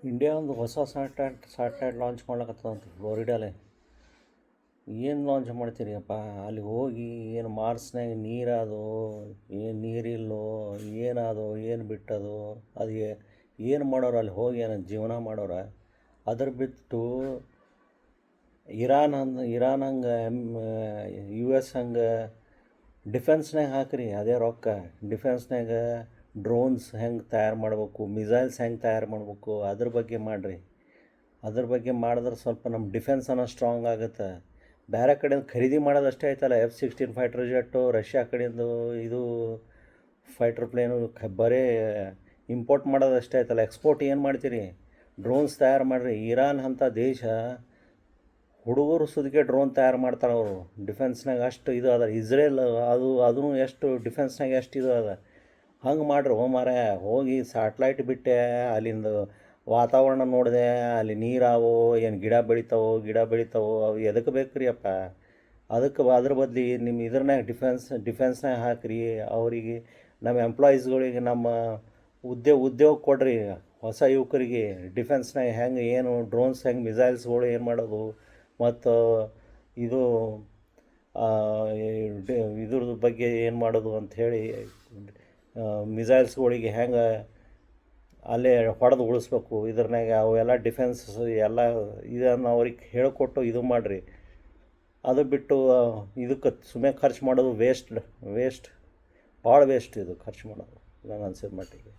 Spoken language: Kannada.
ಇಂಡಿಯಾ ಒಂದು ಹೊಸ ಸ್ಯಾಟಲೈಟ್ ಲಾಂಚ್ ಮಾಡ್ಲಕತ್ತದಂತ ಫ್ಲೋರಿಡಾಲೆ. ಏನು ಲಾಂಚ್ ಮಾಡ್ತೀರಿಯಪ್ಪ? ಅಲ್ಲಿ ಹೋಗಿ ಏನು ಮಾರ್ಸ್ನಾಗ ನೀರದು, ಏನು ನೀರಿಲ್ಲೋ, ಏನದು, ಏನು ಬಿಟ್ಟದು, ಅದು ಏನು ಮಾಡೋರು ಅಲ್ಲಿ ಹೋಗಿ? ಏನು ಜೀವನ ಮಾಡೋರ? ಅದ್ರ ಬಿಟ್ಟು ಇರಾನ್ ಹಂಗೆ ಯು ಎಸ್ ಹಂಗೆ ಡಿಫೆನ್ಸ್ನಾಗ ಹಾಕ್ರಿ ಅದೇ ರೊಕ್ಕ. ಡಿಫೆನ್ಸ್ನಾಗ ಡ್ರೋನ್ಸ್ ಹೆಂಗೆ ತಯಾರು ಮಾಡ್ಬೇಕು, ಮಿಸೈಲ್ಸ್ ಹೆಂಗೆ ತಯಾರು ಮಾಡ್ಬೇಕು, ಅದ್ರ ಬಗ್ಗೆ ಮಾಡಿರಿ. ಅದ್ರ ಬಗ್ಗೆ ಮಾಡಿದ್ರೆ ಸ್ವಲ್ಪ ನಮ್ಮ ಡಿಫೆನ್ಸ್ ಅನ್ನೋ ಸ್ಟ್ರಾಂಗ್ ಆಗುತ್ತೆ. ಬೇರೆ ಕಡೆಯಿಂದ ಖರೀದಿ ಮಾಡೋದಷ್ಟೇ ಆಯ್ತಲ್ಲ. F-16 ಫೈಟರ್ ಜೆಟ್ಟು ರಷ್ಯಾ ಕಡೆಯಿಂದ, ಇದು ಫೈಟರ್ ಪ್ಲೇನು ಬರೀ ಇಂಪೋರ್ಟ್ ಮಾಡೋದಷ್ಟೇ ಆಯ್ತಲ್ಲ. ಎಕ್ಸ್ಪೋರ್ಟ್ ಏನು ಮಾಡ್ತೀರಿ? ಡ್ರೋನ್ಸ್ ತಯಾರು ಮಾಡಿರಿ. ಇರಾನ್ ಅಂಥ ದೇಶ ಹುಡುಗರು ಸುದಿಗೆ ಡ್ರೋನ್ ತಯಾರು ಮಾಡ್ತಾರೆ ಅವರು. ಡಿಫೆನ್ಸ್ನಾಗ ಅಷ್ಟು ಇದು ಅದ. ಇಸ್ರೇಲ್ ಅದೂ ಎಷ್ಟು ಡಿಫೆನ್ಸ್ನಾಗ ಎಷ್ಟು ಇದು ಅದ. ಹಂಗೆ ಮಾಡ್ರಿ. ಮಾರಾಯ ಹೋಗಿ ಸ್ಯಾಟ್ಲೈಟ್ ಬಿಟ್ಟೆ, ಅಲ್ಲಿಂದ ವಾತಾವರಣ ನೋಡಿದೆ, ಅಲ್ಲಿ ನೀರಾವೋ ಏನು ಗಿಡ ಬೆಳಿತಾವೋ ಅವು ಎದಕ್ಕೆ ಬೇಕು ರೀ ಅಪ್ಪ? ಅದ್ರ ಬದಲಿ ನಿಮ್ಮ ಇದ್ರನ್ಯಾಗ ಡಿಫೆನ್ಸ್ನಾಗ ಹಾಕಿರಿ. ಅವರಿಗೆ ನಮ್ಮ ಎಂಪ್ಲಾಯೀಸ್ಗಳಿಗೆ ನಮ್ಮ ಉದ್ಯೋಗ ಕೊಡ್ರಿ. ಹೊಸ ಯುವಕರಿಗೆ ಡಿಫೆನ್ಸ್ನಾಗ ಹೆಂಗೆ ಏನು ಡ್ರೋನ್ಸ್ ಹೆಂಗೆ ಮಿಸೈಲ್ಸ್ಗಳು ಏನು ಮಾಡೋದು, ಮತ್ತು ಇದು ಇದ್ರದ್ದು ಬಗ್ಗೆ ಏನು ಮಾಡೋದು ಅಂಥೇಳಿ, ಮಿಸೈಲ್ಸ್ಗಳಿಗೆ ಹೆಂಗೆ ಅಲ್ಲೇ ಹೊಡೆದು ಉಳಿಸ್ಬೇಕು, ಇದ್ರನ್ಯಾಗ ಅವೆಲ್ಲ ಡಿಫೆನ್ಸ್ ಎಲ್ಲ ಇದನ್ನು ಅವ್ರಿಗೆ ಹೇಳಿಕೊಟ್ಟು ಇದು ಮಾಡಿರಿ. ಅದು ಬಿಟ್ಟು ಇದಕ್ಕೆ ಸುಮ್ಮನೆ ಖರ್ಚು ಮಾಡೋದು ವೇಸ್ಟ್. ಭಾಳ ವೇಸ್ಟ್ ಇದು ಖರ್ಚು ಮಾಡೋದು, ನನಗೆ ಅನ್ಸಿದ ಮಟ್ಟಿಗೆ.